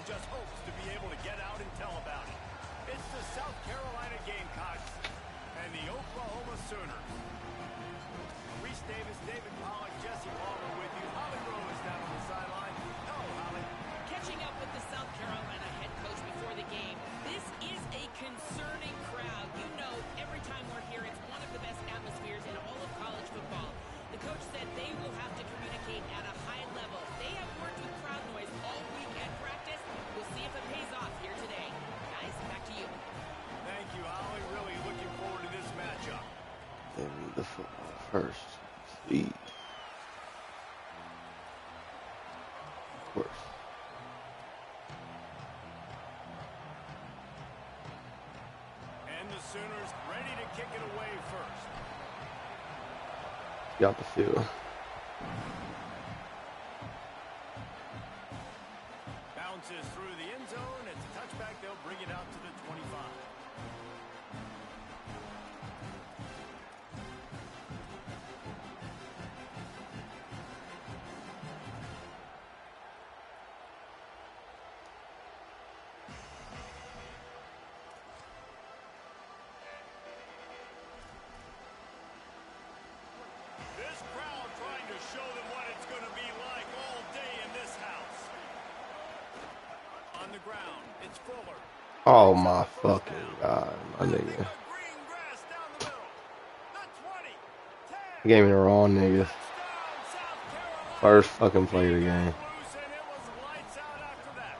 just hopes to be able to get out and tell about it. It's the South Carolina Gamecocks and the Oklahoma Sooners. Reese Davis, David Pollack, Jesse Palmer with you. Holly Rowe is down on the sideline. Hello, Holly. Catching up with the South Carolina head coach before the game. This is a concerning crowd. You know, every time we're here, it's one of the best atmospheres in all of college football. The coach said they will have to communicate at a high level. They have worked with crowd noise all week at practice. We'll see if it pays off here today. Guys, back to you. Thank you, Holly. Really looking forward to this matchup. They need the football first. Speed. Of course. And the Sooners ready to kick it away first. Got the field. Bounces through the end zone. It's a touchback. They'll bring it out to the 25. This crowd trying to show them what it's going to be like all day in this house. On the ground, it's Fuller. Oh my fucking god, my nigga. Green grass down the middle. The 20, 10, He gave me the wrong nigga. touchdown, South Carolina. First fucking play of the game. Loose, and it was lights out after that.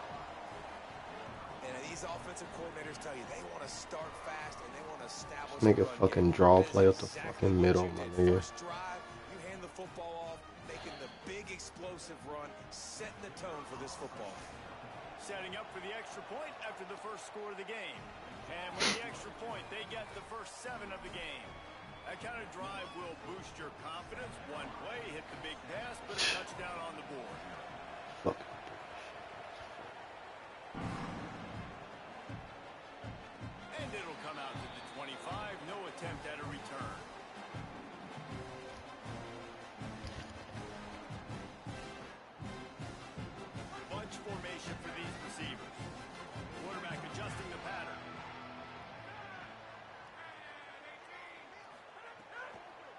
And these offensive coordinators tell you they want to start fast and they want to establish. Nigga a run fucking game. draw That is play up the exactly fucking what middle, you my did. nigga. First drive, you hand the football off, making the big explosive run, setting the tone for this football. Setting up for the extra point after the first score of the game. And with the extra point, they get the first 7 of the game. That kind of drive will boost your confidence. One play, hit the big pass, but a touchdown on the board. Fuck. And it'll come out to the 25. No attempt at a return. Bunch formation for these receivers. Quarterback adjusting the pattern.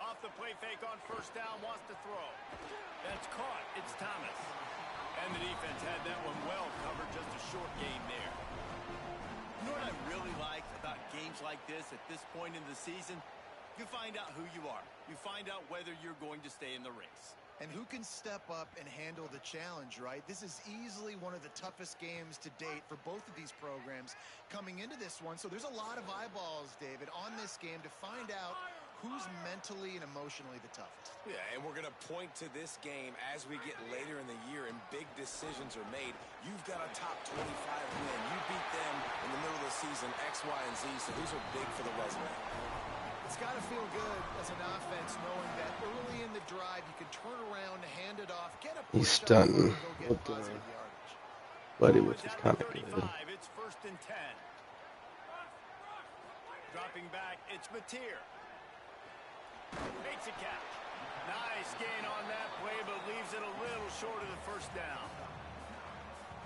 Off the play fake on first down, wants to throw. That's caught. It's Thomas. And the defense had that one well covered, just a short gain there. You know what I really like about games like this at this point in the season? You find out who you are. You find out whether you're going to stay in the race. And who can step up and handle the challenge, right? This is easily one of the toughest games to date for both of these programs coming into this one. So there's a lot of eyeballs, David, on this game to find out who's mentally and emotionally the toughest. Yeah, and we're going to point to this game as we get later in the year and big decisions are made. You've got a top 25 win. You beat them in the middle of the season, X, Y, and Z, so these are big for the resume. It's got to feel good as an offense knowing that early in the drive you can turn around, hand it off, get a He's push up, stunting and go get with the positive yardage. buddy, Ball which is is at kind the of good. 35. It's first and 10. Dropping back, it's Mateer. Makes a catch. Nice gain on that play, but leaves it a little short of the first down.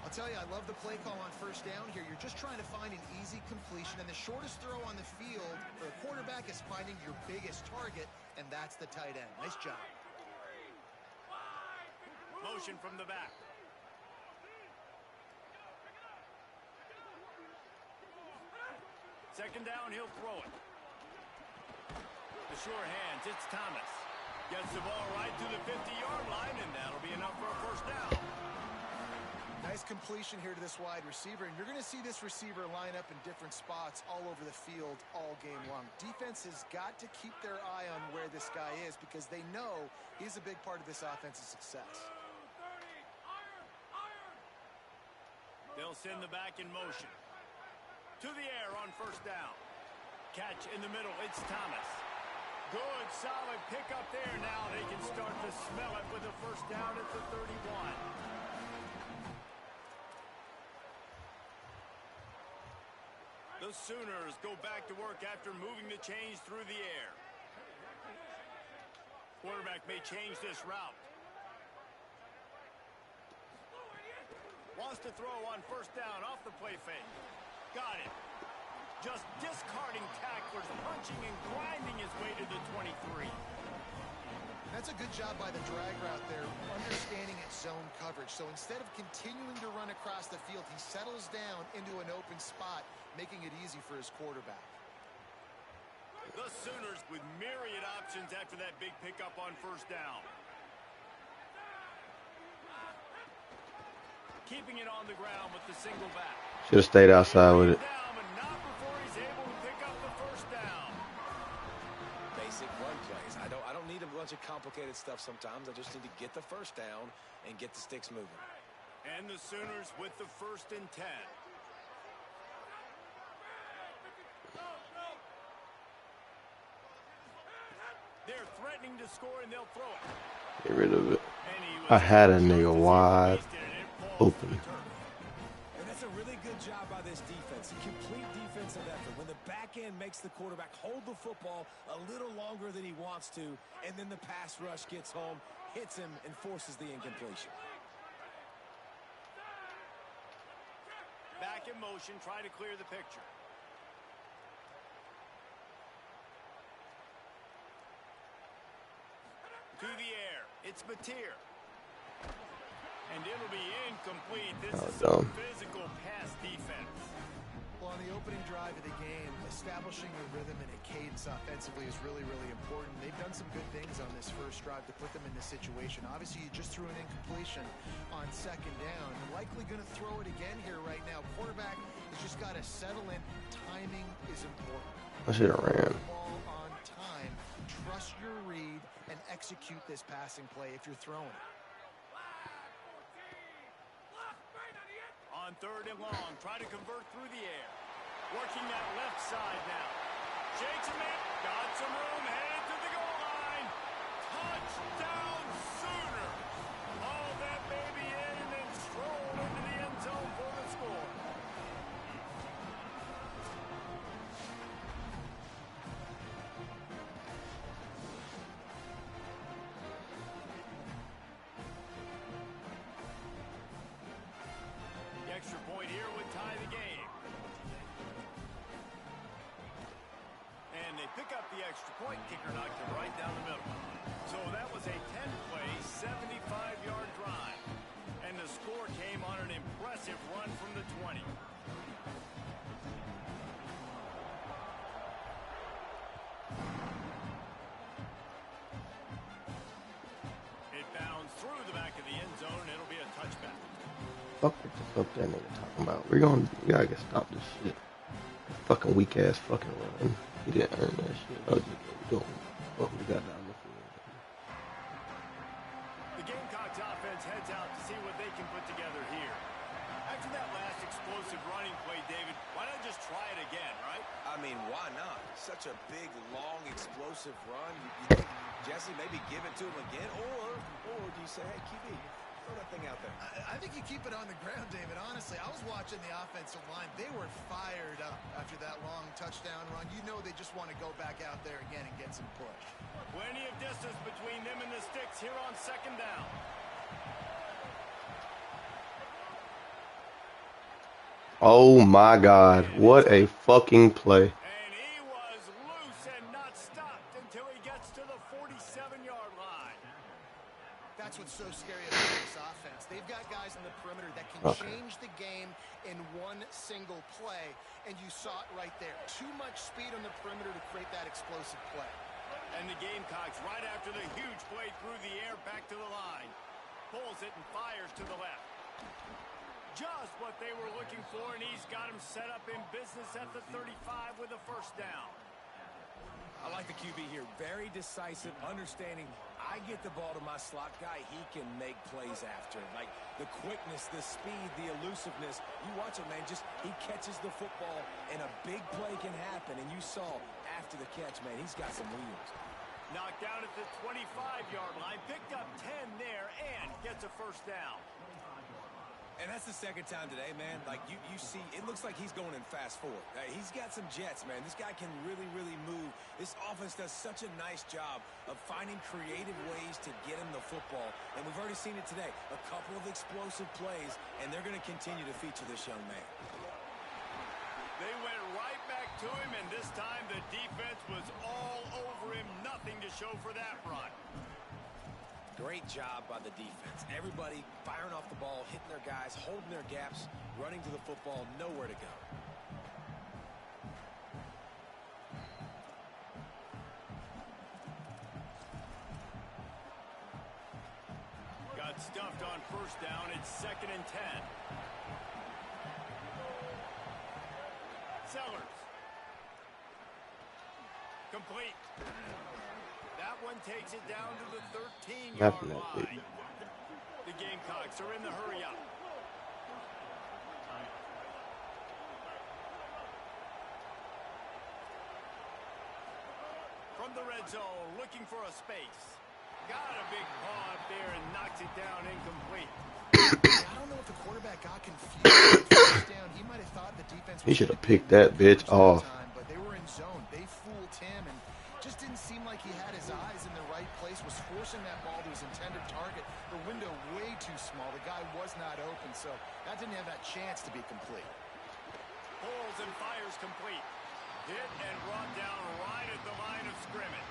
I'll tell you, I love the play call on first down here. You're just trying to find an easy completion, and the shortest throw on the field for a quarterback is finding your biggest target, and that's the tight end. Nice job. Motion from the back. Second down, he'll throw it. The sure hands, it's Thomas. Gets the ball right to the 50-yard line, and that'll be enough for a first down. Nice completion here to this wide receiver, and you're going to see this receiver line up in different spots all over the field all game long. Defense has got to keep their eye on where this guy is because they know he's a big part of this offense's success. They'll send the back in motion. To the air on first down. Catch in the middle, it's Thomas. Good, solid pickup there. Now they can start to smell it with a first down at the 31. The Sooners go back to work after moving the chains through the air. Quarterback may change this route. Wants to throw on first down off the play fake. Got it. Just discarding tacklers, punching and grinding his way to the 23. That's a good job by the drag route there, understanding its zone coverage. So instead of continuing to run across the field, he settles down into an open spot, making it easy for his quarterback. The Sooners with myriad options after that big pickup on first down. Keeping it on the ground with the single back. Should have stayed outside with it. Down, but not before he's able to pick up the first down. Basic run plays. I don't need a bunch of complicated stuff sometimes. I just need to get the first down and get the sticks moving. And the Sooners with the 1st and 10. They're threatening to score and they'll throw it. Get rid of it. I had a nigga wide open. And that's a really good job by this defense. A complete defensive effort. When the back end makes the quarterback hold the football a little longer than he wants to, and then the pass rush gets home, hits him, and forces the incompletion. Back in motion, try to clear the picture. To the air, it's Mateer. And it'll be incomplete. This is some physical pass defense. Well, on the opening drive of the game, establishing a rhythm and a cadence offensively is really, really important. They've done some good things on this first drive to put them in this situation. Obviously, you just threw an incompletion on second down. Likely going to throw it again here right now. Quarterback has just got to settle in. Timing is important. I should have ran. Ball on time. Trust your read and execute this passing play if you're throwing it. On 3rd and long, try to convert through the air. Working that left side now. Shakes him in, got some room, headed to the goal line. Touchdown Sooners! All that baby in and then stroll into the end zone for the score. The extra point here would tie the game. And they pick up the extra point. Kicker knocked it right down the middle. So that was a 10-play, 75-yard drive. And the score came on an impressive run from the 20. It bounds through the back of the end zone, and it'll be a touchback. Fuck what the fuck that nigga talking about. We gotta get stop this shit. That fucking weak ass fucking run. He didn't earn that shit. I was just going. Fuck we got down the field. The Gamecocks offense heads out to see what they can put together here. After that last explosive running play, David, why not just try it again, right? I mean, why not? Such a big, long, explosive run. You think, Jesse, maybe give it to him again? Or do you say, hey, QB, throw that thing out there? I think you keep it on the ground, David. Honestly, I was watching the offensive line. They were fired up after that long touchdown run. You know they just want to go back out there again and get some push. Plenty of distance between them and the sticks here on 2nd down. Oh my God. What a fucking play. And he was loose and not stopped until he gets to the 47-yard line. That's what's so scary about this offense. They've got guys in the perimeter that can change the game in one single play, and you saw it right there. Too much speed on the perimeter to create that explosive play. And the Gamecocks, right after the huge play through the air, back to the line. Pulls it and fires to the left. Just what they were looking for, and he's got him set up in business at the 35 with a first down. I like the QB here. Very decisive, understanding I get the ball to my slot guy, he can make plays after. Like the quickness, the speed, the elusiveness. You watch it, man, just he catches the football and a big play can happen. And you saw after the catch, man, he's got some wheels. Knocked down at the 25-yard line, picked up 10 there, and gets a first down. And that's the second time today, man. Like, you see, it looks like he's going in fast forward. He's got some jets, man. This guy can really, really move. This offense does such a nice job of finding creative ways to get him the football. And we've already seen it today. A couple of explosive plays, and they're going to continue to feature this young man. They went right back to him, and this time the defense was all over him. Nothing to show for that run. Great job by the defense. Everybody firing off the ball, hitting their guys, holding their gaps, running to the football, nowhere to go. Got stuffed on first down. It's 2nd and 10. Sellers. Complete. That one takes it down to the 13-yard line. The Gamecocks are in the hurry up. From the red zone, looking for a space. Got a big paw up there and knocks it down incomplete. I don't know if the quarterback got confused. Down. He might have thought the defense was He should have picked that bitch off. But they were in zone. They fooled him and just didn't seem like he had his eyes in the right place, was forcing that ball to his intended target. The window way too small. The guy was not open, so that didn't have that chance to be complete. Pulls and fires complete. Hit and brought down right at the line of scrimmage.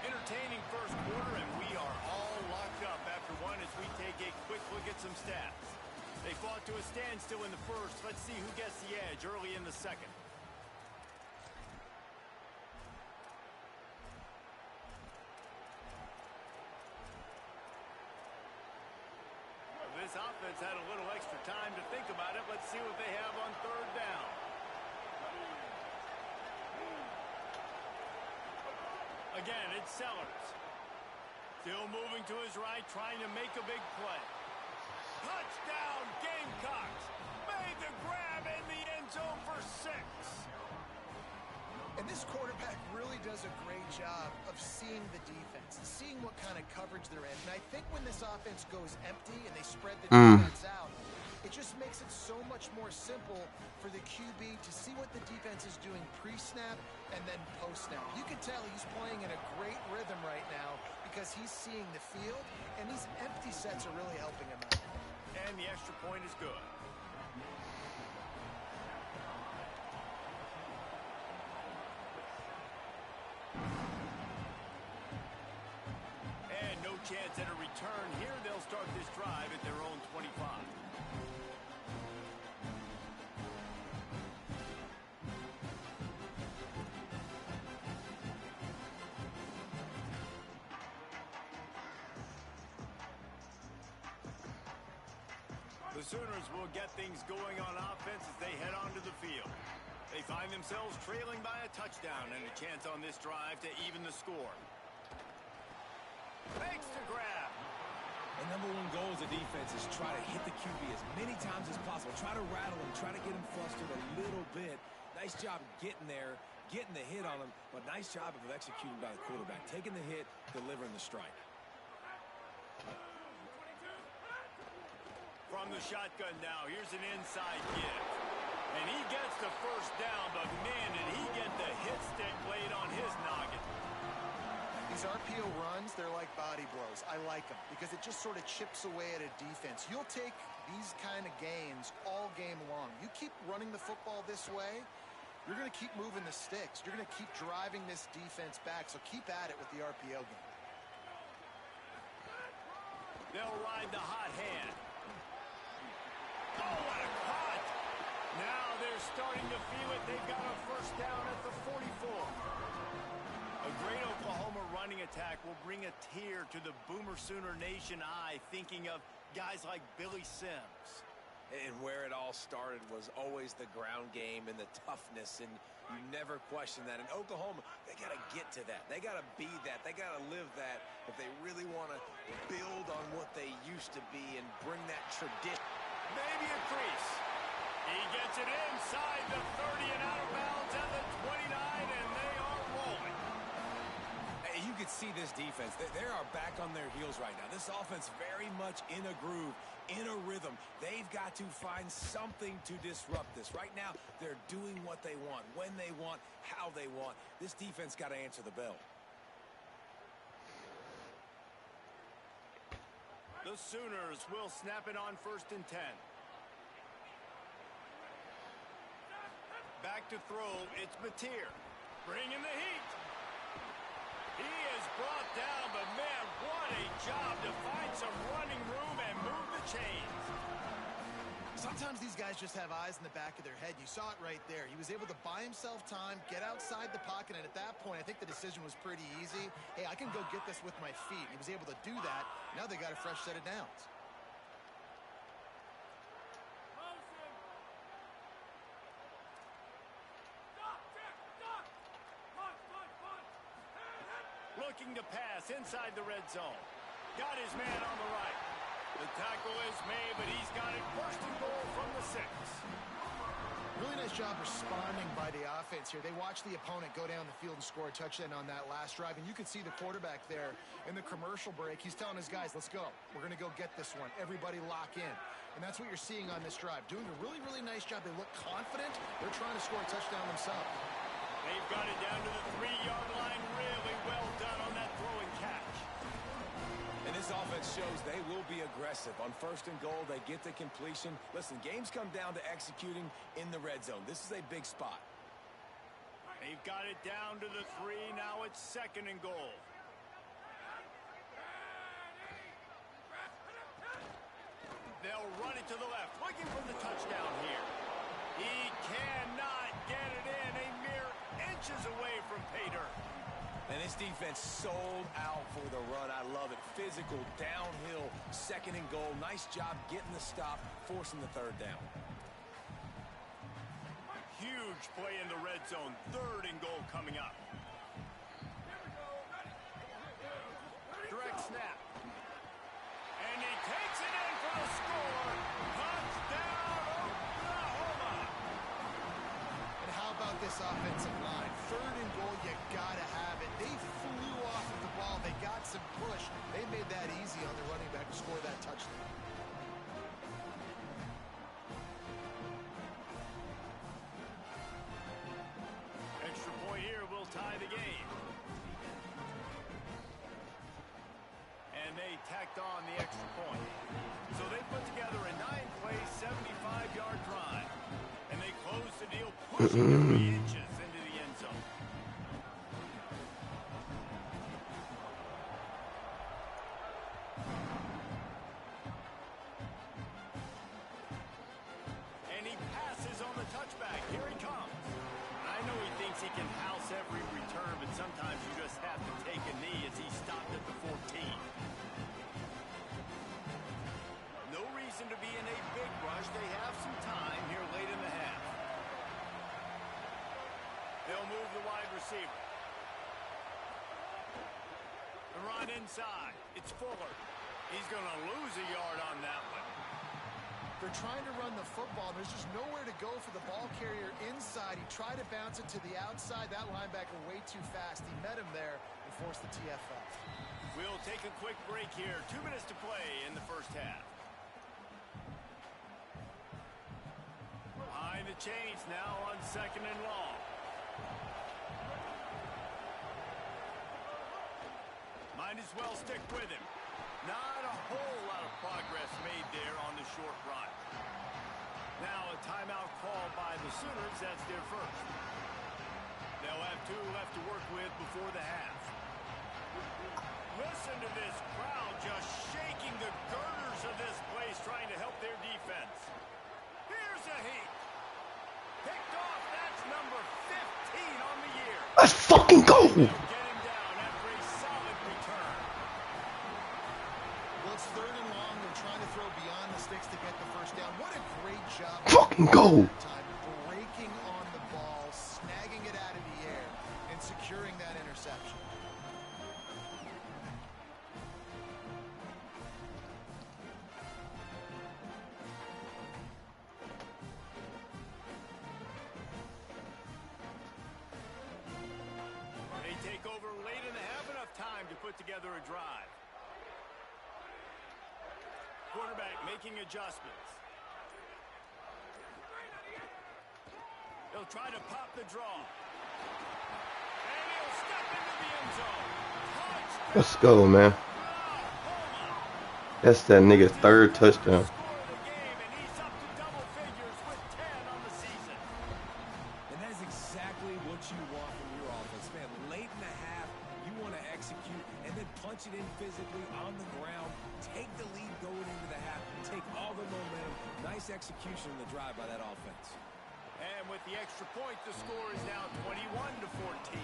Entertaining first quarter, and we are all locked up after one as we take a quick look at some stats. They fought to a standstill in the first. Let's see who gets the edge early in the second. Well, this offense had a little extra time to think about it. Let's see what they have on third down. Again, it's Sellers. Still moving to his right, trying to make a big play. Touchdown, Gamecocks! Made the grab in the end zone for 6. And this quarterback really does a great job of seeing the defense, seeing what kind of coverage they're in. And I think when this offense goes empty and they spread the defense out, it just makes it so much more simple for the QB to see what the defense is doing pre-snap and then post-snap. You can tell he's playing in a great rhythm right now because he's seeing the field, and these empty sets are really helping him out. And the extra point is good. And no chance at a return here. They'll start this drive at their own 25. The Sooners will get things going on offense as they head onto the field. They find themselves trailing by a touchdown and a chance on this drive to even the score. Makes the grab. And number one goal as a defense is try to hit the QB as many times as possible. Try to rattle him, try to get him flustered a little bit. Nice job getting there, getting the hit on him, but nice job of executing by the quarterback. Taking the hit, delivering the strike. From the shotgun now, here's an inside give. And he gets the first down, but man, did he get the hit stick laid on his noggin. These RPO runs, they're like body blows. I like them because it just sort of chips away at a defense. You'll take these kind of gains all game long. You keep running the football this way, you're going to keep moving the sticks. You're going to keep driving this defense back, so keep at it with the RPO game. They'll ride the hot hand. Oh, what a cut! Now they're starting to feel it. They've got a first down at the 44. A great Oklahoma running attack will bring a tear to the Boomer Sooner Nation eye, thinking of guys like Billy Sims. And where it all started was always the ground game and the toughness, and you never question that. In Oklahoma, they got to get to that. They got to be that. They got to live that if they really want to build on what they used to be and bring that tradition. Maybe a crease. He gets it inside the 30 and out of bounds at the 29, and they are rolling. could see this defense. They are back on their heels right now. This offense very much in a groove, in a rhythm. They've got to find something to disrupt this. Right now, they're doing what they want, when they want, how they want. This defense got to answer the bell. The Sooners will snap it on 1st and 10. Back to throw, it's Mateer. Bringing the heat. He is brought down, but man, what a job to find some running room and move the chains. Sometimes these guys just have eyes in the back of their head. You saw it right there. He was able to buy himself time, get outside the pocket, and at that point, I think the decision was pretty easy. Hey, I can go get this with my feet. He was able to do that. Now they got a fresh set of downs. Looking to pass inside the red zone. Got his man on the right. The tackle is made, but he's got it 1st and goal from the 6. Really nice job responding by the offense here. They watched the opponent go down the field and score a touchdown on that last drive, and you could see the quarterback there in the commercial break. He's telling his guys, let's go. We're going to go get this one. Everybody lock in. And that's what you're seeing on this drive. Doing a really, really nice job. They look confident. They're trying to score a touchdown themselves. They've got it down to the 3-yard line. Really well done on that throw and catch. And this offense shows they will be aggressive. On 1st and goal, they get the completion. Listen, games come down to executing in the red zone. This is a big spot. They've got it down to the 3. Now it's 2nd and goal. They'll run it to the left, looking for the touchdown here. He cannot get it in. A mere inches away from pay dirt. And this defense sold out for the run. I love it. Physical, downhill, 2nd and goal. Nice job getting the stop, forcing the 3rd down. Huge play in the red zone. 3rd and goal coming up. Direct snap. And he takes it in for the score. Touchdown, Oklahoma. And how about this offensive line? 3rd and goal, you gotta have it. They flew off of the ball. They got some push. They made that easy on the running back to score that touchdown. Extra point here will tie the game. And they tacked on the extra point. So they put together a 9-play, 75-yard drive. And they close the deal, pushing it 3 inches into the end zone. And he passes on the touchback. Here he comes. I know he thinks he can house every return, but sometimes you just have to take a knee as he stopped at the 14. No reason to be in a big rush. They have some time here late in the half. They'll move the wide receiver. The run inside. It's Fuller. He's going to lose a yard on that one. They're trying to run the football. There's just nowhere to go for the ball carrier inside. He tried to bounce it to the outside. That linebacker way too fast. He met him there and forced the TFL. We'll take a quick break here. 2 minutes to play in the 1st half. Behind the chains now on 2nd and long. Might as well stick with him. Not a whole lot of progress made there on the short run. Now a timeout called by the Sooners. That's their 1st. They'll have 2 left to work with before the half. Listen to this crowd just shaking the girders of this place, trying to help their defense. Here's a heat. Picked off. That's number 15 on the year. Let's fucking go! Get him down after a solid return. Well, it's 3rd and long. They're trying to throw beyond the sticks to get the 1st down. What a great job. Fucking go! Time breaking on the ball, snagging it out of the air, and securing that interception. They take over late in the half. Enough time put together a drive. Quarterback making adjustments. He'll try to pop the draw. And he'll step into the end zone. Touchdown. Let's go, man. That's that nigga's third touchdown. And that is exactly what you want from your offense, man. Late in the half, you want to execute and then punch it in physically on the ground. Take the lead going into the half. Take all the momentum. Nice execution in the drive by that offense. And with the extra point, the score is now 21-14.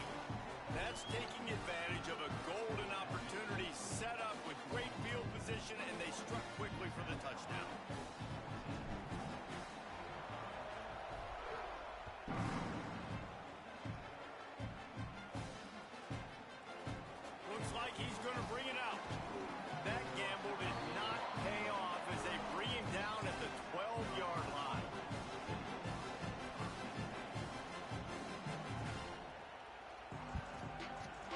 That's taking advantage of a golden opportunity set up with great field position, and they struck quickly for the touchdown. Looks like he's going to bring it out. That gamble did not pay off as they bring him down at the 12-yard line.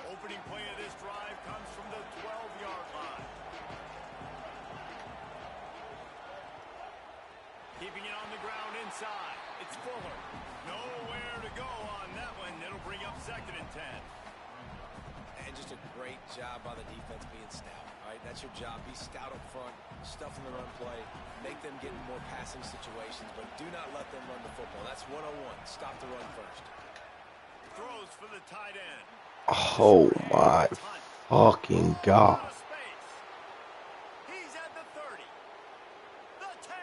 Opening play of this drive comes from the 12-yard line. Keeping it on the ground inside. It's Fuller. Nowhere to go on that one. It'll bring up 2nd and 10. And just a great job by the defense being stout. All right, that's your job. Be stout up front, stuff in the run play, make them get in more passing situations, but do not let them run the football. That's 101. Stop the run first. Throws for the tight end. Oh my fucking god. He's at the 30. The 10.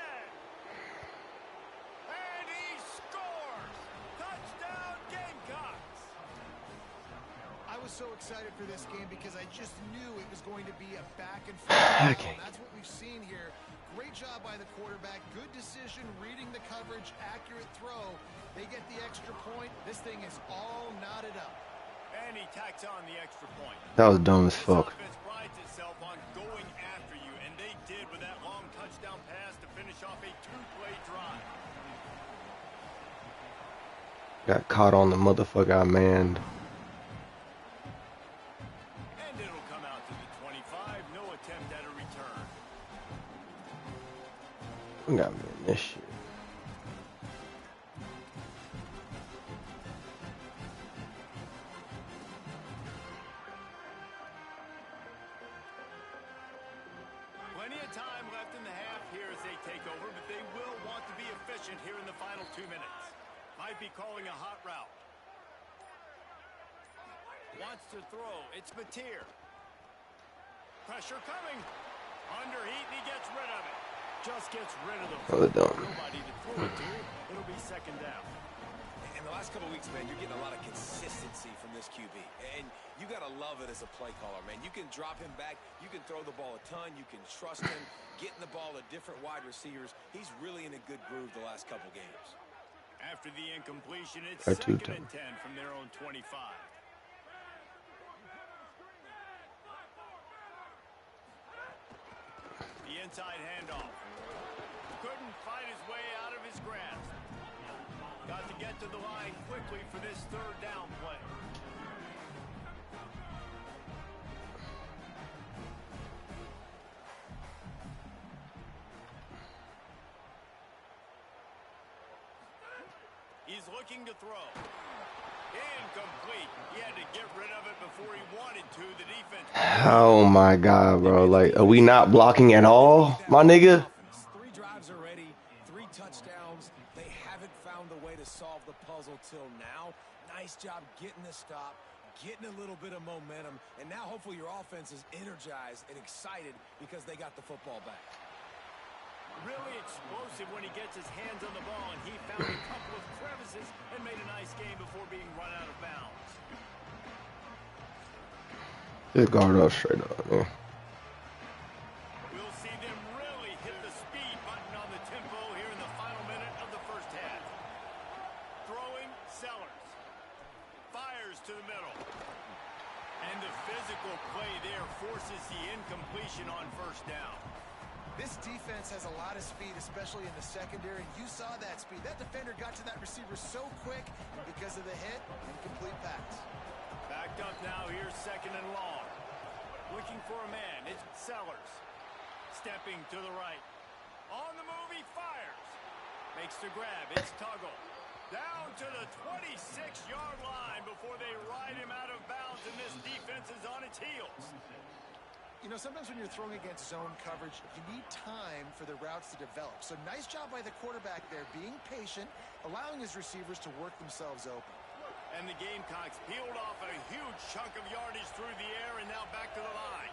And he scores. Touchdown Gamecocks. I was so excited for this game because I just knew it was going to be a back and forth. Okay. That's what we've seen here. Great job by the quarterback. Good decision, reading the coverage, accurate throw. They get the extra point. This thing is all knotted up. And he tacks on the extra point. That was dumb as fuck. This offense prides itself on going after you, and they did with that long touchdown pass to finish off a 2-play drive. Got caught on the motherfucker I manned. And it'll come out to the 25. No attempt at a return. Got me in this shit. Plenty of time left in the half here as they take over, but they will want to be efficient here in the final 2 minutes. Might be calling a hot route. Wants to throw. It's Mateer. Pressure coming. Under heat, and he gets rid of it. Just gets rid of the Well done. Nobody to throw it to. It'll be 2nd down. In the last couple of weeks, man, you're getting a lot of consistency from this QB. And you got to love it as a play caller, man. You can drop him back. You can throw the ball a ton. You can trust him. Getting the ball to different wide receivers. He's really in a good groove the last couple games. After the incompletion, it's Or 2nd 2 and 10 from their own 25. The inside handoff. Couldn't fight his way out of his grasp. Got to get to the line quickly for this 3rd down play. He's looking to throw. Incomplete. He had to get rid of it before he wanted to. The defense. Oh my god, bro. Like, are we not blocking at all, my nigga? 3 drives already, 3 touchdowns. They haven't found a way to solve the puzzle till now. Nice job getting the stop, getting a little bit of momentum, and now hopefully your offense is energized and excited because they got the football back. Really explosive when he gets his hands on the ball, and he found a couple of crevices and made a nice game before being run out of bounds. Just guard up straight up, man. We'll see them really hit the speed button on the tempo here in the final minute of the first half. Throwing, Sellers. Fires to the middle. And the physical play there forces the incompletion on 1st down. This defense has a lot of speed, especially in the secondary. You saw that speed. That defender got to that receiver so quick, and because of the hit, incomplete pass. Backed up now, here's 2nd and long. looking for a man. It's Sellers. Stepping to the right. On the move, he fires. Makes the grab. It's Tuggle. Down to the 26-yard line before they ride him out of bounds, and this defense is on its heels. You know, sometimes when you're throwing against zone coverage, you need time for the routes to develop. So nice job by the quarterback there, being patient, allowing his receivers to work themselves open. And the Gamecocks peeled off a huge chunk of yardage through the air and now back to the line.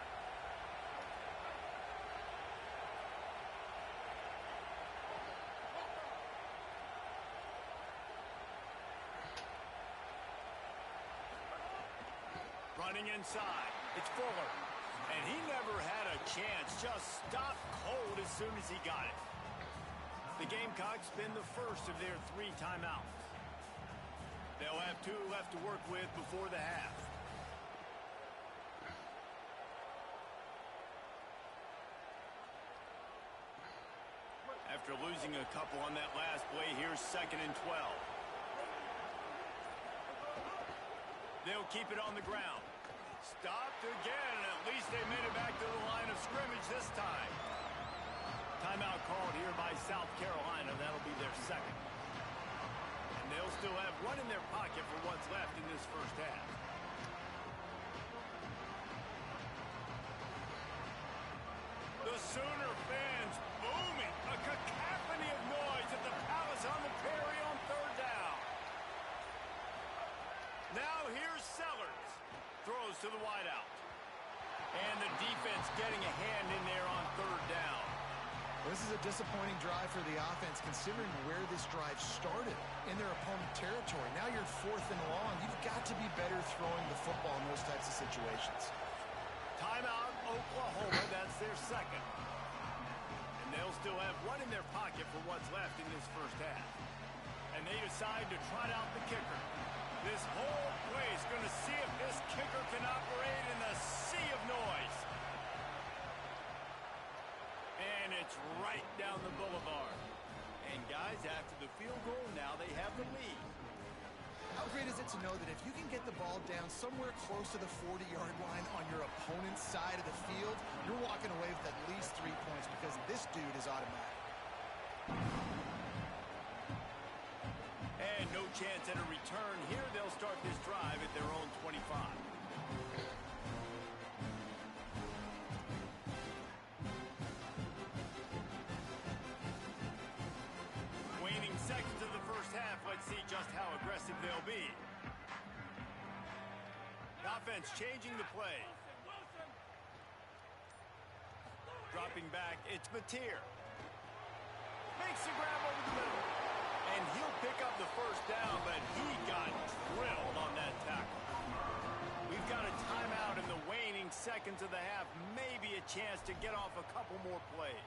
Running inside, it's Fuller. And he never had a chance, just stopped cold as soon as he got it. The Gamecocks spin the first of their 3 timeouts. They'll have 2 left to work with before the half. After losing a couple on that last play, here's 2nd and 12. They'll keep it on the ground. Stopped again, and at least they made it back to the line of scrimmage this time. Timeout called here by South Carolina. That'll be their 2nd. And they'll still have 1 in their pocket for what's left in this first half. The Sooner fans booming. A cacophony of noise at the Palace on the Prairie on 3rd down. Now here's Sellers. Throws to the wideout. And the defense getting a hand in there on 3rd down. Well, this is a disappointing drive for the offense, considering where this drive started, in their opponent territory. Now you're 4th and long. You've got to be better throwing the football in those types of situations. Timeout, Oklahoma. That's their 2nd. And they'll still have 1 in their pocket for what's left in this first half. And they decide to trot out the kicker. This whole play is going to see if this kicker can operate in the sea of noise. And it's right down the boulevard. And guys, after the field goal, now they have the lead. How great is it to know that if you can get the ball down somewhere close to the 40-yard line on your opponent's side of the field, you're walking away with at least 3 points because this dude is automatic. And no chance at a return here. They'll start this drive at their own 25. Waning seconds of the first half. Let's see just how aggressive they'll be. The offense changing the play. Dropping back, it's Mateer. Makes the grab over the middle. And he'll pick up the first down, but he got drilled on that tackle. We've got a timeout in the waning seconds of the half. Maybe a chance to get off a couple more plays.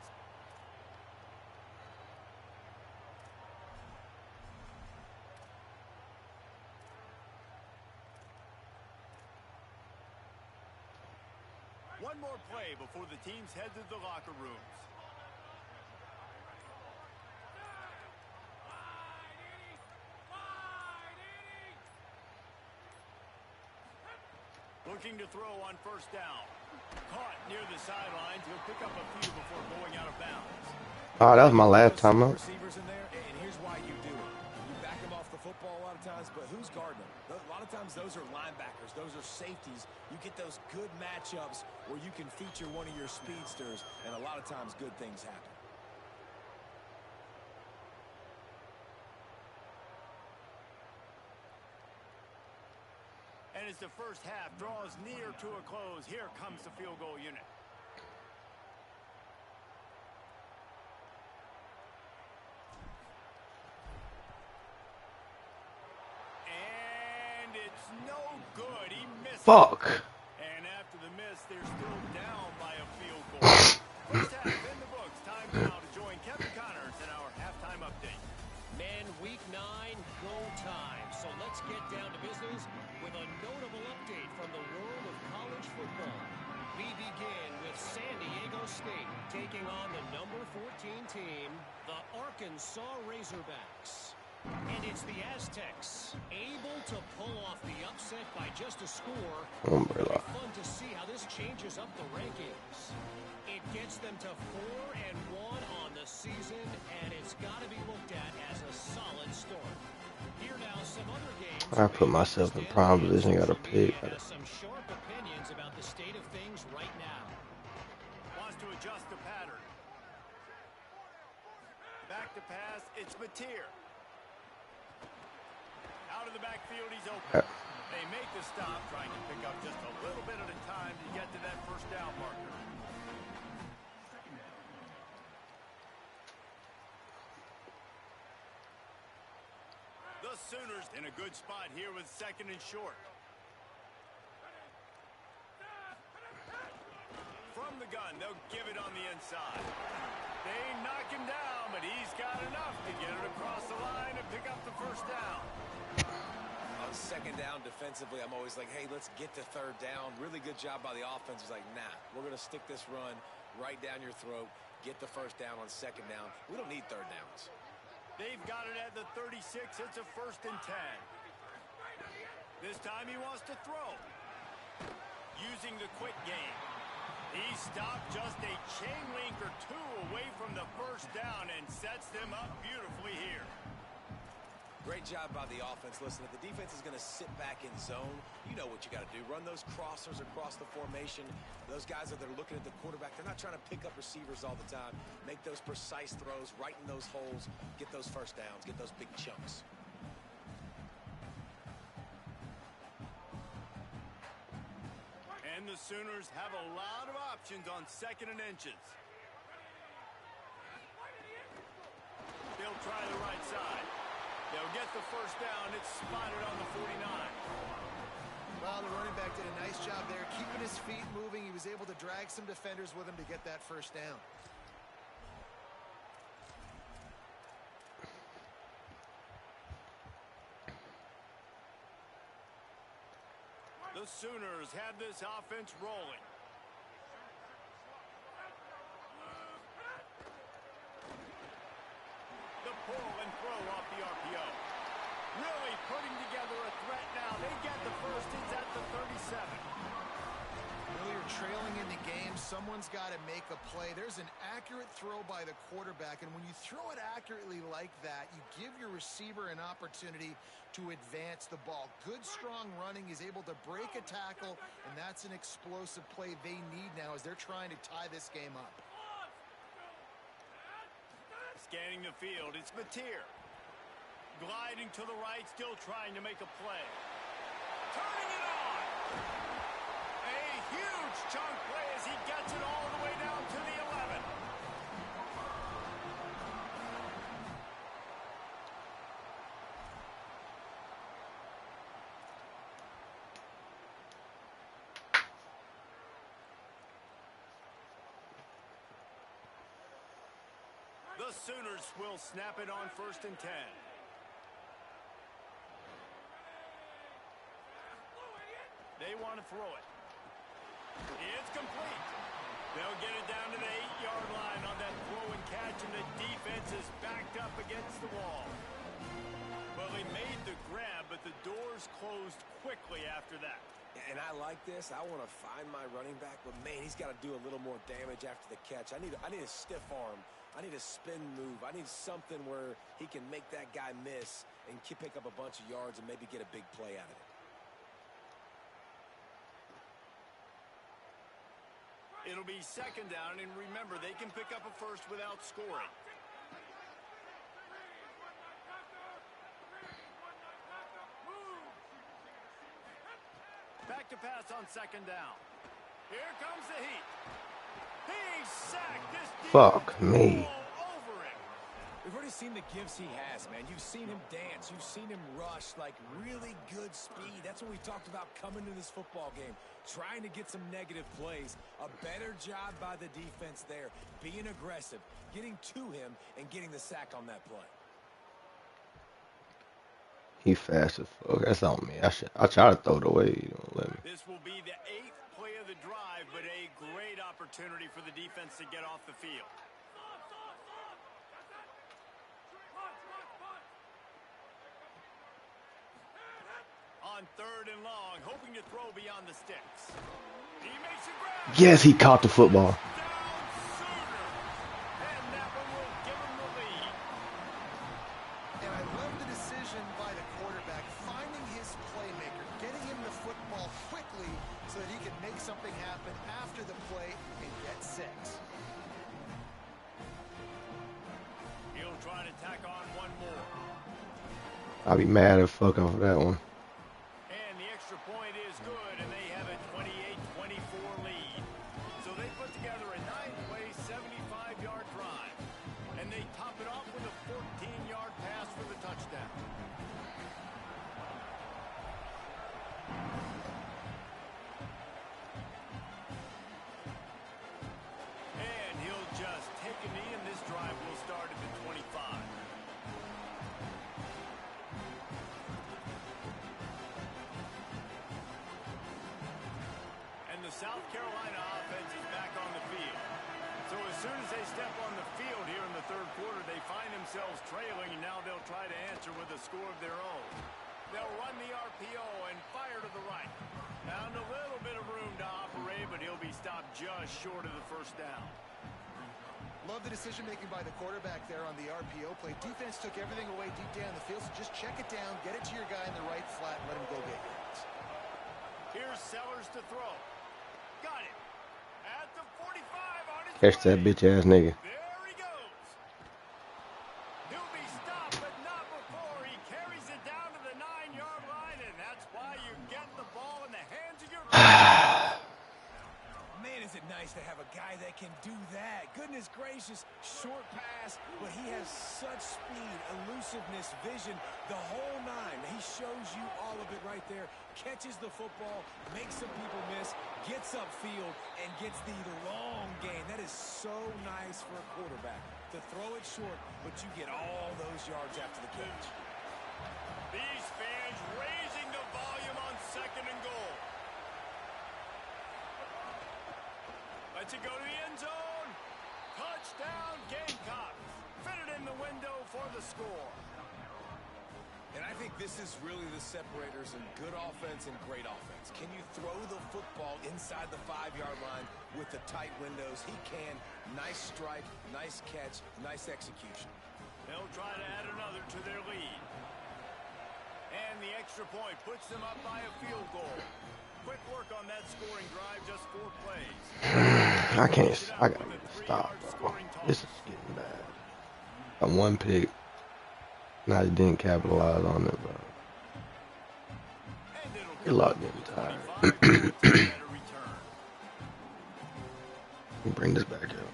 One more play before the teams head to the locker rooms. Looking to throw on 1st down. Caught near the sidelines. He'll pick up a few before going out of bounds. Oh, that was my last timeout. Receivers in there, and here's why you do it. You back them off the football a lot of times, but who's guarding them? A lot of times those are linebackers. Those are safeties. You get those good matchups where you can feature one of your speedsters, and a lot of times good things happen. And as the first half draws near to a close, here comes the field goal unit. And it's no good. He missed. Fuck. And after the miss, they're still down by a field goal. First half in the books. Time now to join Kevin Connors in our halftime update. Man, week 9, go time. So let's get down to business with a notable update from the world of college football. We begin with San Diego State taking on the number 14 team, the Arkansas Razorbacks. And it's the Aztecs able to pull off the upset by just a score. Umbrella. Fun to see how this changes up the rankings. It gets them to 4-1 on the season, and it's got to be looked at as a solid start. Here now, some other games. I put myself in prime position. Got a pick. Some sharp opinions about the state of things right now. Wants to adjust the pattern. Back to pass. It's Mateer. Out of the backfield, he's open. They make the stop, trying to pick up just a little bit at a time to get to that first down marker. The Sooners in a good spot here with 2nd and short. From the gun, they'll give it on the inside. They knock him down, but he's got enough to get it across the line and pick up the first down. On 2nd down defensively, I'm always like, hey, let's get to 3rd down. Really good job by the offense. It's like, nah, we're going to stick this run right down your throat, get the first down on 2nd down. We don't need 3rd downs. They've got it at the 36. It's a 1st and 10. This time he wants to throw. Using the quick game. He stopped just a chain link or two away from the first down and sets them up beautifully here. Great job by the offense. Listen, if the defense is going to sit back in zone, you know what you got to do. Run those crossers across the formation. Those guys that are looking at the quarterback, they're not trying to pick up receivers all the time. Make those precise throws, right in those holes, get those first downs, get those big chunks. And the Sooners have a lot of options on 2nd and inches. They'll try the right side. They'll get the first down. It's spotted on the 49. Well, the running back did a nice job there, keeping his feet moving. He was able to drag some defenders with him to get that first down. The Sooners have this offense rolling. The pull and throw off the RPO. Really putting together a threat now. They get the first. It's at the 37. Well, you're trailing in the game. Someone's got to make a play. There's an accurate throw by the quarterback, and when you throw it accurately like that, you give your receiver an opportunity to advance the ball. Good, strong running. He's able to break a tackle, and that's an explosive play they need now as they're trying to tie this game up. Scanning the field, it's Mateer. Gliding to the right, still trying to make a play. Turning it on! A huge chunk play as he gets it all the way down to the 11. The Sooners will snap it on 1st and 10. They want to throw it. It's complete. They'll get it down to the 8-yard line on that throw and catch, and the defense is backed up against the wall. Well, they made the grab, but the doors closed quickly after that. And I like this. I want to find my running back, but man, he's got to do a little more damage after the catch. I need a stiff arm. I need a spin move. I need something where he can make that guy miss and pick up a bunch of yards and maybe get a big play out of it. It'll be 2nd down, and remember, they can pick up a first without scoring. Back to pass on 2nd down. Here comes the heat. He's sacked. This Fuck me. Over him. We've already seen the gifts he has, man. You've seen him dance. You've seen him rush, like really good speed. That's what we talked about coming to this football game, trying to get some negative plays. A better job by the defense there, being aggressive, getting to him, and getting the sack on that play. He fast as fuck. That's on me. I try to throw it away. You don't let me. This will be the 8th play of the drive, but a great opportunity for the defense to get off the field. on 3rd and long, hoping to throw beyond the sticks. He makes a grab. Yes, he caught the football. Down Sooner. And that one will give him the lead. And I love the decision by the quarterback, finding his playmaker, getting him the football quickly so that he can make something happen after the play and get 6. He'll try to tack on one more. I'll be mad as fuck off of that one. And the extra point is good, and they have a 28-24 lead. So they put together a 9-play, 75-yard drive. And they top it off with a 14-yard pass for the touchdown. And he'll just take a knee, and this drive will start at the 25. And the South Carolina offense is back on the field. So as soon as they step on the field here in the 3rd quarter, they find themselves trailing, and now they'll try to answer with a score of their own. They'll run the RPO and fire to the right. Found a little bit of room to operate, but he'll be stopped just short of the 1st down. Love the decision-making by the quarterback there on the RPO play. Defense took everything away deep down the field, so just check it down, get it to your guy in the right flat, and let him go get yards. Here's Sellers to throw. Got it. At the 45 on his Catch that way. bitch ass nigga. There he goes. He'll be stopped, but not before he carries it down to the 9-yard line, and that's why you get the ball in the hands of your Man, is it nice to have a guy that can do that. Goodness gracious, short pass, but he has such speed, elusiveness, vision, the whole 9. He shows you all of it right there. Catches the football, makes some people miss, gets upfield, and gets the long gain. That is so nice for a quarterback to throw it short, but you get all those yards after the catch. These fans raising the volume on 2nd and goal. Lets it go to the end zone. Touchdown, Gamecocks. Fitted in the window for the score. And I think this is really the separators in good offense and great offense. Can you throw the football inside the 5-yard line with the tight windows? He can. Nice strike, nice catch, nice execution. They'll try to add another to their lead. And the extra point puts them up by a field goal. Quick work on that scoring drive, just 4 plays. I can't. I gotta stop, bro. This is getting bad. A 1 pick. And I didn't capitalize on it, bro. You're locked in tired. Let me bring this back up.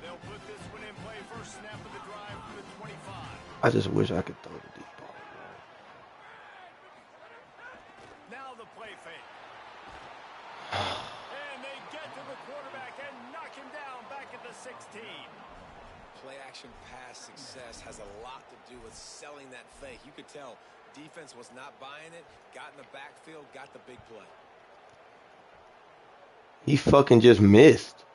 They'll put this one in play. First snap of the drive from the 25. I just wish I could throw the deep ball. Now the play fake. And they get to the quarterback and knock him down back at the 16. Play-action pass success has a lot to do with selling that fake. You could tell defense was not buying it, got in the backfield, got the big play. He fucking just missed.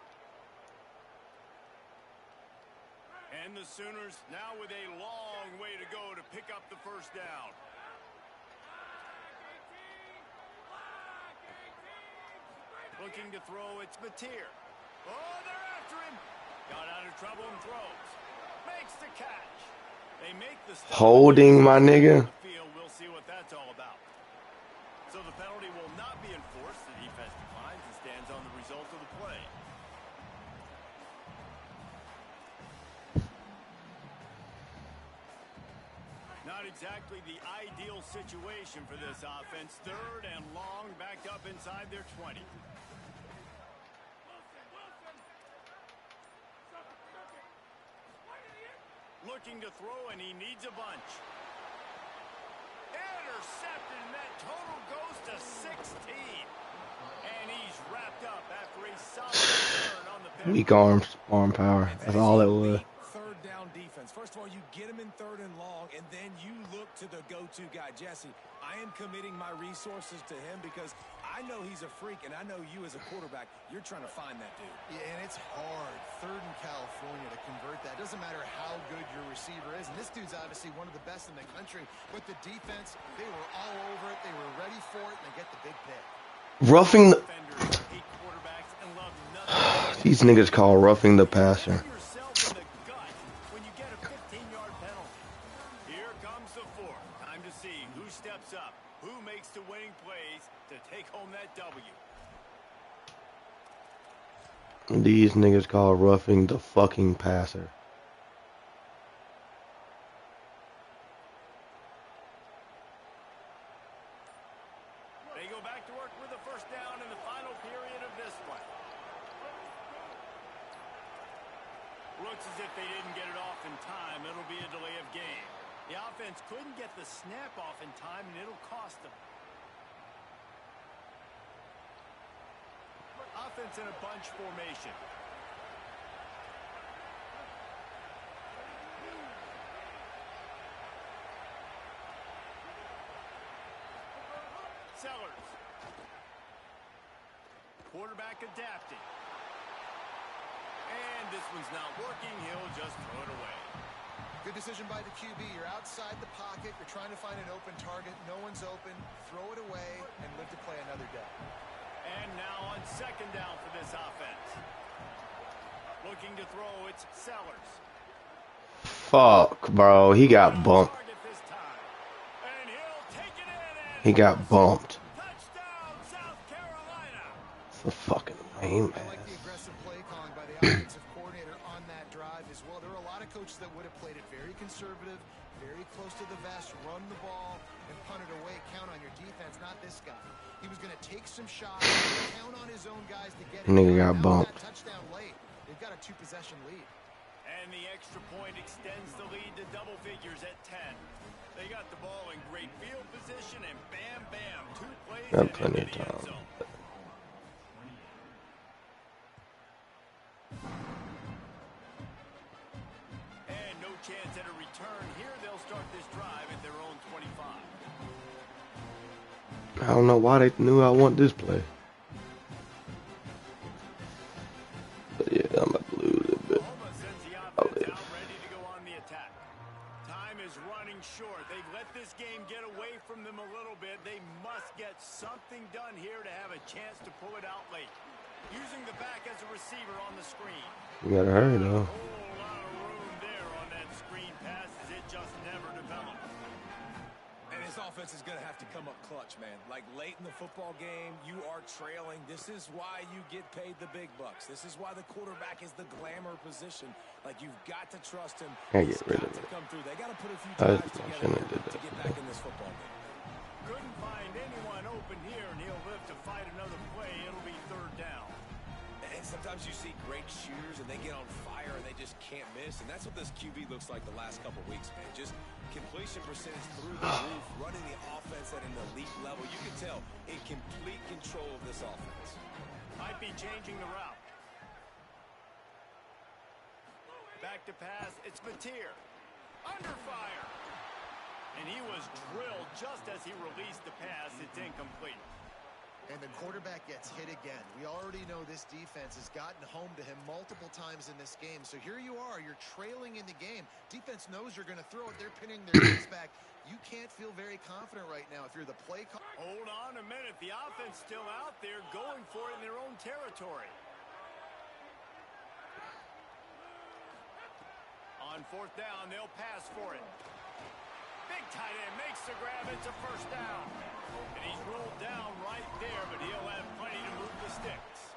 And the Sooners now with a long way to go to pick up the 1st down. Looking to throw, it's Mateer. Oh, they're after him. Got out of trouble and throws. Makes the catch. They make the stop. Holding, my nigga. We'll see what that's all about. So the penalty will not be enforced. The defense defines and stands on the result of the play. Not exactly the ideal situation for this offense. 3rd and long, backed up inside their 20. Looking to throw, and he needs a bunch. Intercepted, and that total goes to 16. And he's wrapped up after a solid return on the pitch. Weak arm power. That's all it was. 3rd down defense. First of all, you get him in 3rd and long, and then you look to the go-to go-to guy, Jesse. I am committing my resources to him because I know he's a freak, and I know you as a quarterback, you're trying to find that dude. Yeah, and it's hard, 3rd in California, to convert that. It doesn't matter how good your receiver is, and this dude's obviously one of the best in the country, but the defense, they were all over it, they were ready for it, and they get the big pick. Roughing the... These niggas call roughing the passer. When you get a 15-yard penalty. Here comes the 4th. Time to see who steps up, who makes the winning plays to take home that W. These niggas call roughing the fucking passer. They go back to work with a 1st down in the final period of this play. Looks as if they didn't get it off in time. It'll be a delay of game. The offense couldn't get the snap off in time, and it'll cost them. Offense in a bunch formation. Sellers. Quarterback adapting. And this one's not working. He'll just throw it away. Good decision by the QB. You're outside the pocket. You're trying to find an open target. No one's open. Throw it away and live to play another day. And now on 2nd down for this offense. Looking to throw, it's Sellers. Fuck, bro. He got bumped. And he'll take it in. He got bumped. Touchdown, South Carolina. It's a fucking lame I like ass. the aggressive play calling by the offensive coordinator on that drive as well. There were a lot of coaches that would have played it very conservative, very close to the vest, run the ball, and punt it away. Count on your defense, not this guy. He was going to take some shots, count on his own guys to get it. Nigga got bumped. Touchdown late. They've got a 2-possession lead. And the extra point extends the lead to double figures at 10. They got the ball in great field position, and bam, bam, 2 plays Got and plenty into of the end time. zone. And no chance at a return. Here they'll start this drive at their own 25. I don't know why they knew I want this play. But yeah, I'm about to lose a bit. Oklahoma sends the offense out ready to go on the attack. Time is running short. They've let this game get away from them a little bit. They must get something done here to have a chance to pull it out late. Using the back as a receiver on the screen. You gotta hurry though. A whole lot of room there on that screen pass as it just never developed. And his offense is going to have to come up clutch, man. Like late in the football game, you are trailing. This is why you get paid the big bucks. This is why the quarterback is the glamour position. Like you've got to trust him. Can't get rid of to it. come through. They got to put a few I drives shouldn't together have did that. to get back in this football game. Couldn't find anyone open here, and he'll live to fight another play. It'll be 3rd down. And sometimes you see great shooters and they get on fire and they just can't miss. And that's what this QB looks like the last couple weeks, man. Just completion percentage through the roof, running the offense at an elite level. You can tell in complete control of this offense. Might be changing the route. Back to pass. It's Mateer. Under fire. And he was drilled just as he released the pass. It's incomplete. And the quarterback gets hit again. We already know this defense has gotten home to him multiple times in this game. So here you are. You're trailing in the game. Defense knows you're going to throw it. They're pinning their knees back. You can't feel very confident right now if you're the play call. Hold on a minute. The offense still out there going for it in their own territory. On 4th down, they'll pass for it. Big tight end makes the grab. It's a 1st down. And he's rolled down right there, but he'll have plenty to move the sticks.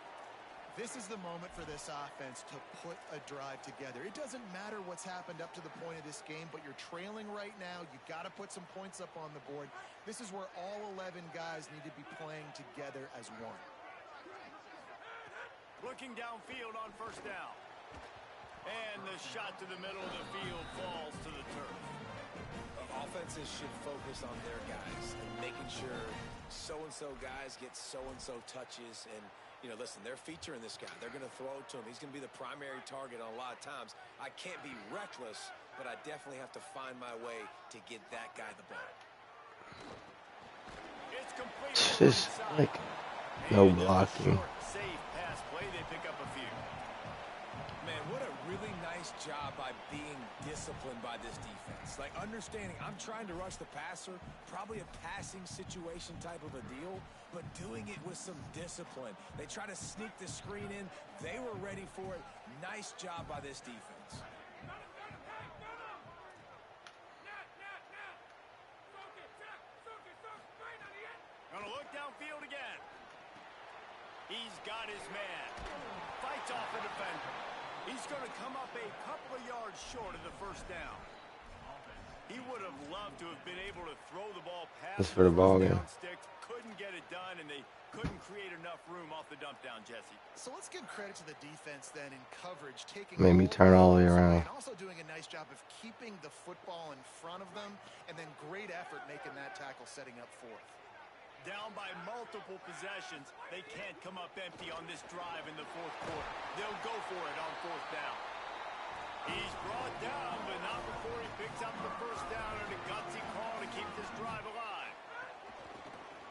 This is the moment for this offense to put a drive together. It doesn't matter what's happened up to the point of this game, but you're trailing right now. You got to put some points up on the board. This is where all 11 guys need to be playing together as one. Looking downfield on 1st down. And the shot to the middle of the field falls to the turf. Offenses should focus on their guys and making sure so-and-so guys get so-and-so touches. And, you know, listen, they're featuring this guy. They're going to throw it to him. He's going to be the primary target on a lot of times. I can't be reckless, but I definitely have to find my way to get that guy the ball. It's complete It's on the right just side. like no And just a blocking. short, safe pass play. They pick up a few. Man, what a really nice job by being disciplined by this defense. Like, understanding I'm trying to rush the passer, probably a passing situation type of a deal, but doing it with some discipline. They try to sneak the screen in. They were ready for it. Nice job by this defense. Gonna look downfield again. He's got his man. Fights off a defender. He's going to come up a couple of yards short of the first down. He would have loved to have been able to throw the ball past Just for the ball game. sticks. Couldn't get it done, and they couldn't create enough room off the dump down, Jesse. So let's give credit to the defense then in coverage, taking Made me turn all the way around. and also doing a nice job of keeping the football in front of them, and then great effort making that tackle, setting up fourth. Down by multiple possessions. They can't come up empty on this drive in the fourth quarter. They'll go for it on fourth down. He's brought down, but not before he picks up the first down and a gutsy call to keep this drive alive.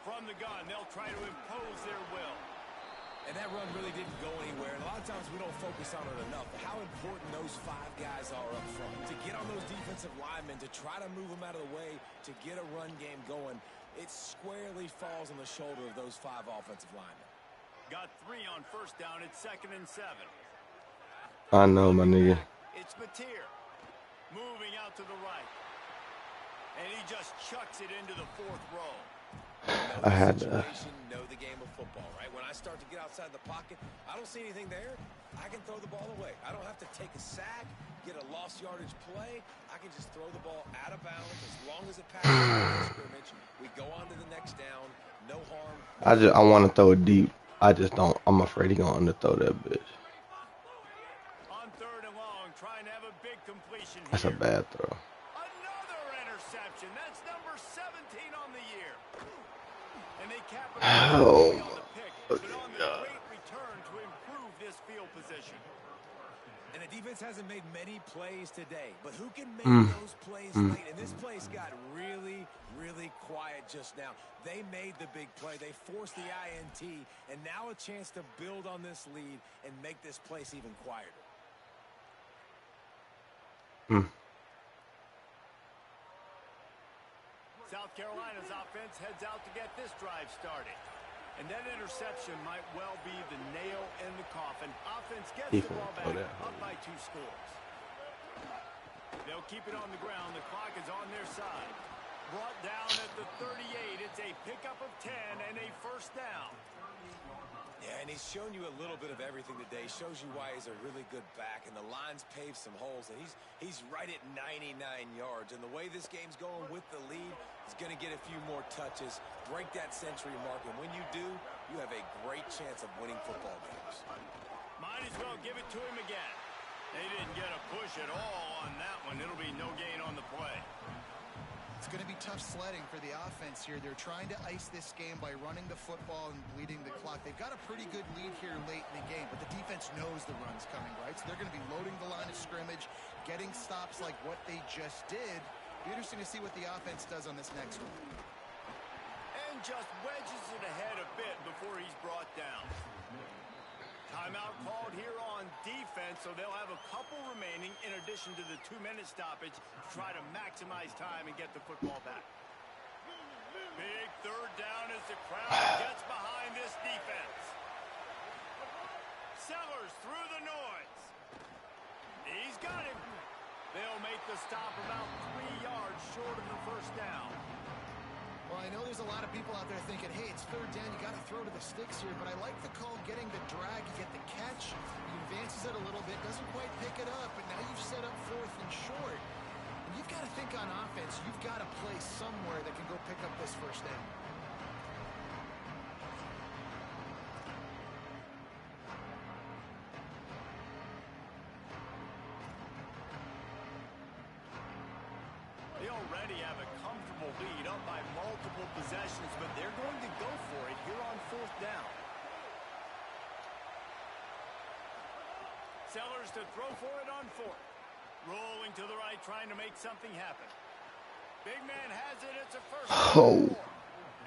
From the gun, they'll try to impose their will. And that run really didn't go anywhere. And a lot of times we don't focus on it enough. How important those five guys are up front. To get on those defensive linemen, to try to move them out of the way, to get a run game going, it squarely falls on the shoulder of those five offensive linemen. Got 3 on first down. It's 2nd and 7. I know, my nigga. It's Mateer. Moving out to the right. And he just chucks it into the fourth row. I had to. Know the game of football, right? When I start to get outside the pocket, I don't see anything there. I can throw the ball away. I don't have to take a sack, get a lost yardage play. I can just throw the ball out of bounds as long as it passes the scrimmage. We go on to the next down. No harm. I want to throw it deep. I just don't. I'm afraid he gonna underthrow that bitch. On 3rd and long, trying to have a big completion That's a here. bad throw. Another interception. That's number 17 on the year. And they cap it Oh, on the pick, but on the great return to improve this field position. And the defense hasn't made many plays today, but who can make those plays late? And this place got really, really quiet just now. They made the big play. They forced the INT, and now a chance to build on this lead and make this place even quieter. South Carolina's offense heads out to get this drive started. And that interception might well be the nail in the coffin. Offense gets the ball back, up by 2 scores. They'll keep it on the ground. The clock is on their side. Brought down at the 38. It's a pickup of 10 and a first down. Yeah, and he's shown you a little bit of everything today. Shows you why he's a really good back, and the line's paved some holes, and he's right at 99 yards. And the way this game's going with the lead, he's going to get a few more touches, break that century mark, and when you do, you have a great chance of winning football games. Might as well give it to him again. They didn't get a push at all on that one. It'll be no gain on the play. It's going to be tough sledding for the offense here. They're trying to ice this game by running the football and bleeding the clock. They've got a pretty good lead here late in the game, but the defense knows the run's coming, right? So they're going to be loading the line of scrimmage, getting stops like what they just did. Be interesting to see what the offense does on this next one. And just wedges it ahead a bit before he's brought down. Timeout called here on defense, so they'll have a couple remaining in addition to the 2-minute stoppage to try to maximize time and get the football back. Big 3rd down as the crowd gets behind this defense. Sellers through the noise. He's got him. They'll make the stop about 3 yards short of the first down. Well, I know there's a lot of people out there thinking, hey, it's 3rd down, you got to throw to the sticks here, but I like the call getting the drag, you get the catch, he advances it a little bit, doesn't quite pick it up, and now you've set up 4th and short. And you've got to think on offense, you've got to play somewhere that can go pick up this first down. They already have a comfortable lead up by multiple possessions, but they're going to go for it here on 4th down. Sellers to throw for it on 4th. Rolling to the right, trying to make something happen. Big man has it. It's a first down.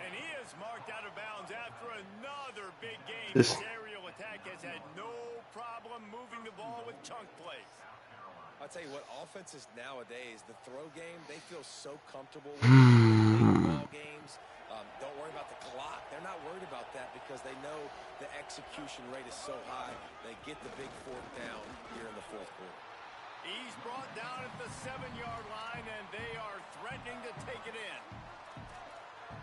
And he is marked out of bounds after another big game. This His aerial attack has had no problem moving the ball with chunk plays. I'll tell you what, offenses nowadays, the throw game, they feel so comfortable with big ball games. Don't worry about the clock. They're not worried about that because they know the execution rate is so high. They get the big fourth down here in the fourth quarter. He's brought down at the 7-yard line, and they are threatening to take it in.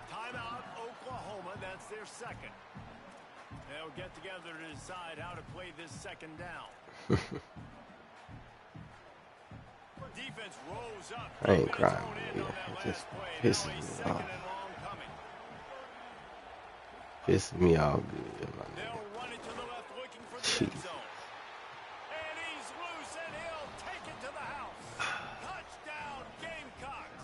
Timeout, Oklahoma. That's their second. They'll get together to decide how to play this second down. Defense rolls up. I ain't crying, man. It just pisses me off. Pissing me off good, my nigga. They'll run it to the left, looking for the end zone. And he's loose, and he'll take it to the house. Touchdown, Gamecocks.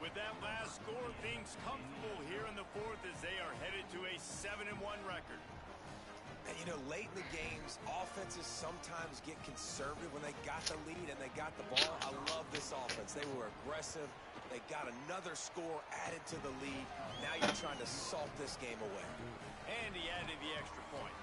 With that last score, things comfortable here in the fourth as they are headed to a 7-1 record. And, you know, late in the games, offenses sometimes get conservative when they got the lead and they got the ball. I love this offense. They were aggressive. They got another score added to the lead. Now you're trying to salt this game away. And he added the extra point.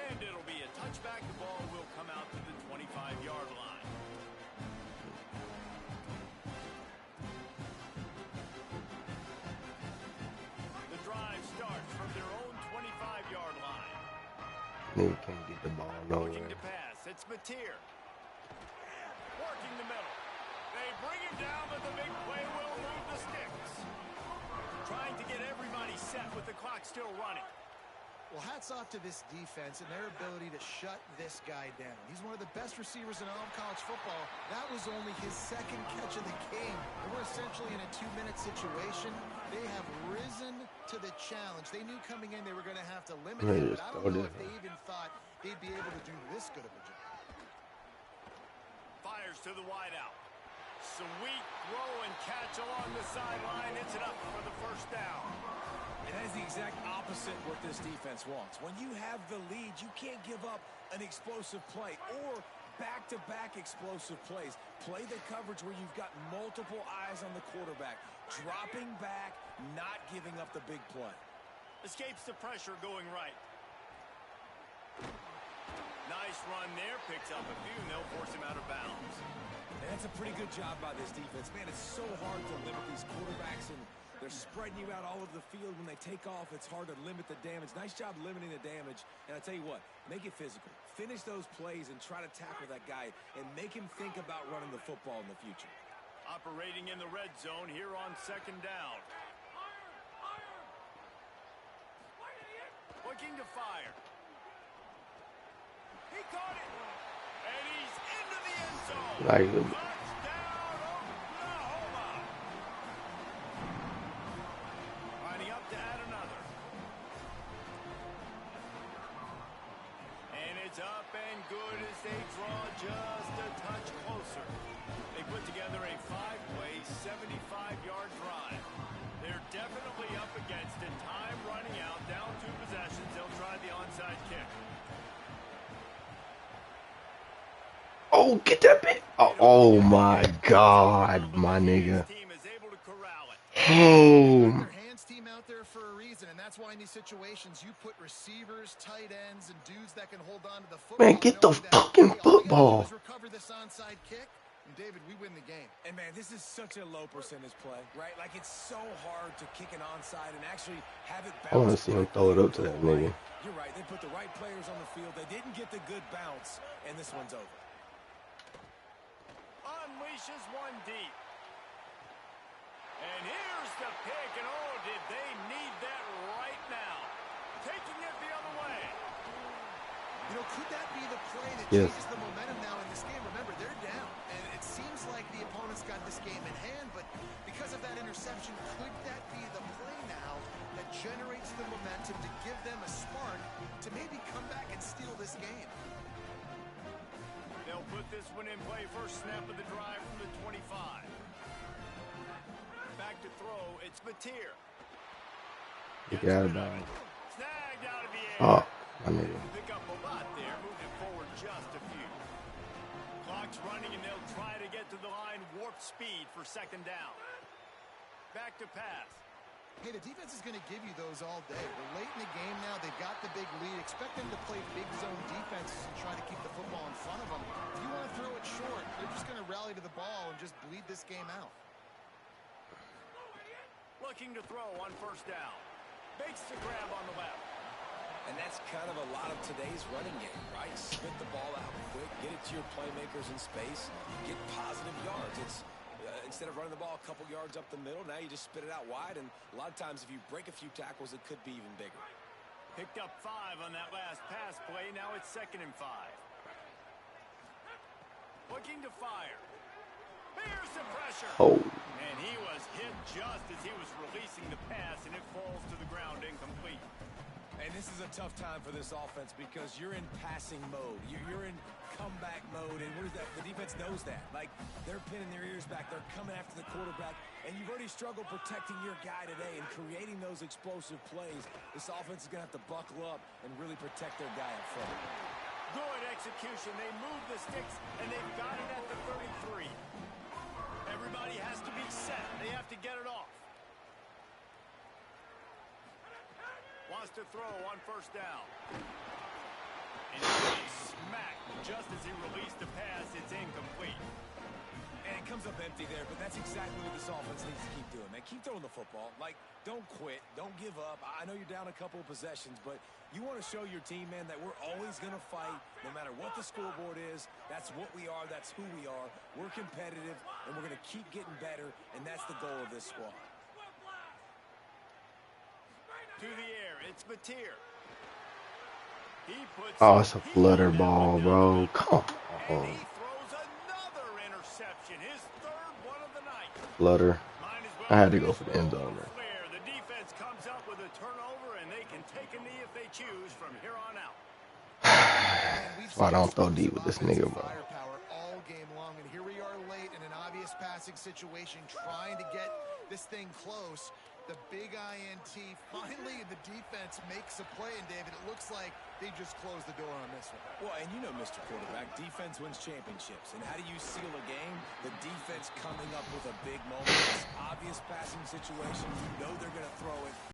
And it'll be a touchback. The ball will come out to the 25-yard line. The drive starts from their own 25-yard line. Nigga can't get the ball nowhere. Looking to pass. It's Mateer. Working the middle. They bring him down, but the big play will move the sticks. Trying to get everybody set with the clock still running. Well, hats off to this defense and their ability to shut this guy down. He's one of the best receivers in all of college football. That was only his second catch of the game. And we're essentially in a 2-minute situation. They have risen to the challenge. They knew coming in they were going to have to limit him, but I don't know if they even thought they'd be able to do this good of a job. Fires to the wideout. Sweet throw and catch along the sideline. It's it up for the first down. And that is the exact opposite what this defense wants. When you have the lead, you can't give up an explosive play or back-to-back explosive plays. Play the coverage where you've got multiple eyes on the quarterback. Dropping back, not giving up the big play. Escapes the pressure going right. Nice run there. Picks up a few, and they'll force him out of bounds. And that's a pretty good job by this defense. Man, it's so hard to limit these quarterbacks, and they're spreading you out all over the field. When they take off, it's hard to limit the damage. Nice job limiting the damage. And I tell you what, make it physical. Finish those plays and try to tackle that guy and make him think about running the football in the future. Operating in the red zone here on second down. Looking to fire. He caught it. And he's into the end zone. Touchdown, Oklahoma. Lining up to add another. And it's up and good as they draw just a touch closer. They put together a 5-play, 75-yard drive. They're definitely up against it. Time running out, down 2 possessions. They'll try the onside kick. Oh, get that bit. Oh my God, my nigga. Oh. Their hands team out there for a reason, and that's why in these situations you put receivers, tight ends, and dudes that can hold on to the football. Man, get the fucking football. Recover this onside kick. And David, we win the game. And man, this is such a low percentage play, right? Like it's so hard to kick an onside and actually have it bounce. I want to see him throw it up to that nigga. You're right. They put the right players on the field. They didn't get the good bounce, and this one's over. Unleashes one deep. And here's the pick, and oh, did they need that right now. Taking it the other way. You know, could that be the play that changes the momentum now in this game? Remember, they're down, and it seems like the opponent's got this game in hand, but because of that interception, could that be the play now that generates the momentum to give them a spark to maybe come back and steal this game? They'll put this one in play. First snap of the drive from the 25. Back to throw. It's Mateer. You got it, dog. Snagged out of the air. Oh, My nigga. Pick up a lot there, moved it forward just a few. Clock's running, and they'll try to get to the line, warp speed for second down. Back to pass. Hey, the defense is going to give you those all day. We're late in the game now. They've got the big lead. Expect them to play big zone defenses and try to keep the football in front of them. If you want to throw it short, they're just going to rally to the ball and just bleed this game out. Looking to throw on first down. Makes the grab on the left. And that's kind of a lot of today's running game, right? Spit the ball out quick, get it to your playmakers in space, get positive yards. It's instead of running the ball a couple yards up the middle, now you just spit it out wide, and a lot of times if you break a few tackles, it could be even bigger. Picked up 5 on that last pass play. Now it's 2nd and 5. Looking to fire. Here's the pressure. Oh. And he was hit just as he was releasing the pass, and it falls to the ground incomplete. And this is a tough time for this offense because you're in passing mode. You're in comeback mode, and what is that? The defense knows that. Like, they're pinning their ears back. They're coming after the quarterback, and you've already struggled protecting your guy today and creating those explosive plays. This offense is going to have to buckle up and really protect their guy up front. Good execution. They move the sticks, and they've got it at the 33. Everybody has to be set. They have to get it off. Wants to throw on first down. And he's smacked just as he released the pass. It's incomplete. And it comes up empty there, but that's exactly what this offense needs to keep doing, man. Keep throwing the football. Like, don't quit. Don't give up. I know you're down a couple of possessions, but you want to show your team, man, that we're always going to fight no matter what the scoreboard is. That's what we are. That's who we are. We're competitive, and we're going to keep getting better, and that's the goal of this squad. To the air, it's Mateer. He puts Oh, it's a flutter ball, bro. Come and on. he throws another interception, his 3rd one of the night. Flutter. Might as well I had to go for the end zone there. Flair. The defense comes up with a turnover, and they can take a knee if they choose from here on out. That's why I don't throw deep with this nigga, bro. Firepower all game long, and here we are late in an obvious passing situation, trying to get this thing close. The big INT, finally the defense makes a play, and David, it looks like they just closed the door on this one. Well, and you know, Mr. Quarterback, defense wins championships. And how do you seal a game? The defense coming up with a big moment. This obvious passing situation, you know they're going to throw it.